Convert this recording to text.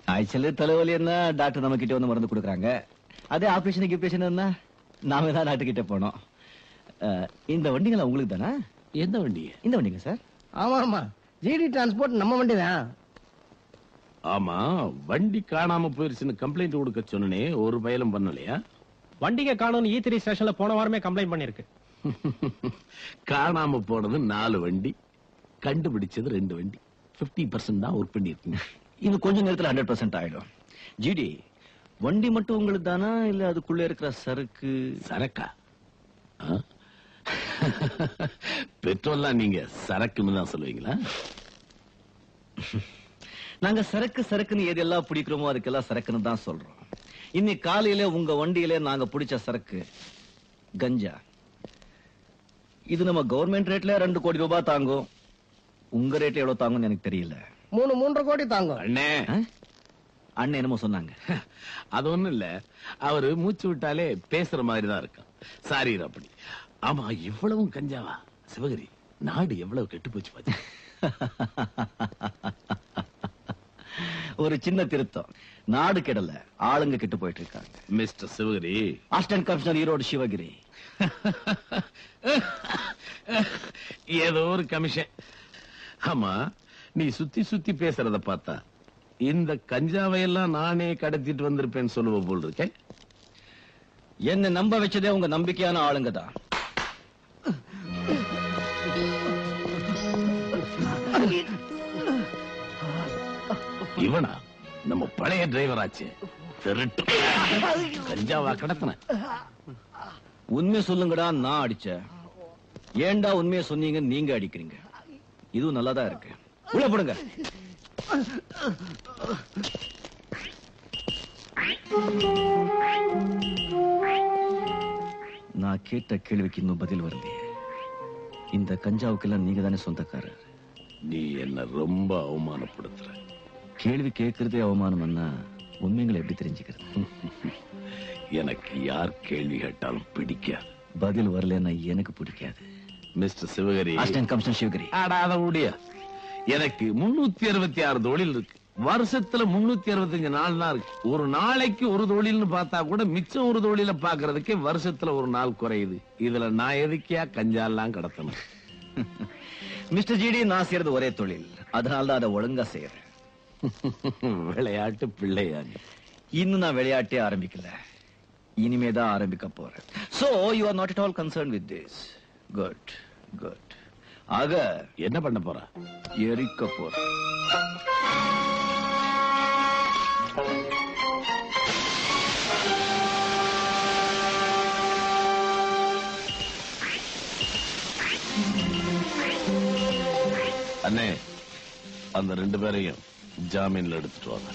காய்ச்சல் தலைவலி என்ன டாக்டர் நம்ம கிட்ட வந்து மருந்து கொடுக்குறாங்க. அதே ஆபரேஷன் என்ன நாம தான் டாக்டர் கிட்ட போனோம். இந்த வண்டிங்களா உங்களுக்கு தானே? எந்த வண்டி? இந்த வண்டிங்க சார். ஆமா ஆமா, ஜிடி டிரான்ஸ்போர்ட் நம்ம வண்டி தான். ஆமா, வண்டி காணாம போயிருச்சுன்னு கம்ப்ளைண்ட் கொடுக்க சொன்னனே, ஒரு பயலும் பண்ணலையா? வண்டிங்க காணோம்னு E3 ஸ்டேஷன்ல போன வாரமே கம்ப்ளைண்ட் பண்ணிருக்கு. காணாம போனது 4 வண்டி, கண்டுபிடிச்சது 2 வண்டி. 50% தான் ஒர்க் பண்ணிருக்கீங்க. இன்னும் கொஞ்ச நேரத்துல 100% ஆயிடும். ஜிடி, வண்டி மட்டும் உங்களுக்கு தானா இல்ல அதுக்குள்ள இருக்கிற சரக்கு? சரக்கா? பெட்ரோல்லாம் நீங்க சரக்குன்னு தான் சொல்லுவீங்களா? நாங்க சரக்குன்னு எதெல்லாம் பிடிக்கிறோமோ அதுக்கெல்லாம் சரக்குன்னு தான் சொல்றோம். இன்னைக்கு காலையில உங்க வண்டியில நாங்க பிடிச்ச சரக்கு கஞ்சா. இது நம்ம கவர்மெண்ட் ரேட்ல 2 கோடி ரூபாய் தாங்கும். உங்க ரேட் எவ்வளவு தாங்கும்னு எனக்கு தெரியல. 3.5 கோடி தாங்கும். அண்ணே, அண்ணன் என்னமோ சொன்னாங்க. அது ஒண்ணும் இல்ல, அவரு மூச்சு விட்டாலே பேசுற மாதிரி தான் இருக்கான். சாரி அப்படி. ஆமா, இவ்வளவும் கஞ்சாவா? சிவகிரி, நாடு எவ்வளவு கெட்டு போச்சு பாத்து. ஒரு சின்ன திருத்தம், நாடு கெடல, ஆளுங்க கெட்டு போயிட்டு இருக்காங்க. Mister Sivagiri, assistant commissioner Erode Sivagiri. ஏதோ ஒரு கமிஷன். ஆமா, நீ சுத்தி சுத்தி பேசுறத பார்த்தா இந்த கஞ்சாவையெல்லாம் நானே கடத்திட்டு வந்திருப்பேன்னு சொல்லுவ போல் இருக்கேன். என்ன நம்ப வச்சதே உங்க நம்பிக்கையான ஆளுங்க தான். இவனா நம்ம பழைய டிரைவர் ஆச்சு. திருட்டு கஞ்சாவா கடத்தின? உண்மை சொல்லுங்கடா, நான் அடிச்சேன். ஏண்டா உண்மையை சொன்னீங்க நீங்க அடிக்கிறீங்க? இதுவும் நல்லாதான் இருக்கு. உள்ள போடுங்க. நான் கேட்ட கேள்விக்கு இன்னும் பதில் வரலையே. இந்த கஞ்சாவுக்கெல்லாம் நீங்க தானே சொந்தக்காரர். நீ என்ன ரொம்ப அவமானப்படுத்துற. கேள்வி கேட்கறதே அவமானம்னா உண்மைகளை எப்படி தெரிஞ்சுக்கிறது? எனக்கு யார் கேள்வி கேட்டாலும் பிடிக்காது. பதில் வரலன்னா எனக்கு பிடிக்காது. Mister Sivagiri, assistant commissioner Sivagiri. ஆடாத முடியா. எனக்கு 366 தொழில் இருக்கு. வருஷத்துல 365 நாள் தான் இருக்கு. ஒரு நாளைக்கு ஒரு தொழில்னு பார்த்தா கூட மிச்சம் ஒரு தொழில பாக்குறதுக்கே வருஷத்துல ஒரு நாள் குறையுது. இதுல நான் எதுக்கியா கஞ்சாலாம் கடத்தணும்? மிஸ்டர் ஜிடி, நான் செய்யறது ஒரே தொழில், அதனாலதான் அதை ஒழுங்கா செய்யறேன். விளையாட்டு பிள்ளையாங்க. இன்னும் நான் விளையாட்டே ஆரம்பிக்கல, இனிமேதான் ஆரம்பிக்க போறேன். So you are not at all concerned with this. Good, good. ஆக என்ன பண்ண போற? எரிக்க போறேன். அண்ணே, அந்த 2 பேரையும் ஜாமீன்ல எடுத்துட்டு வாங்க.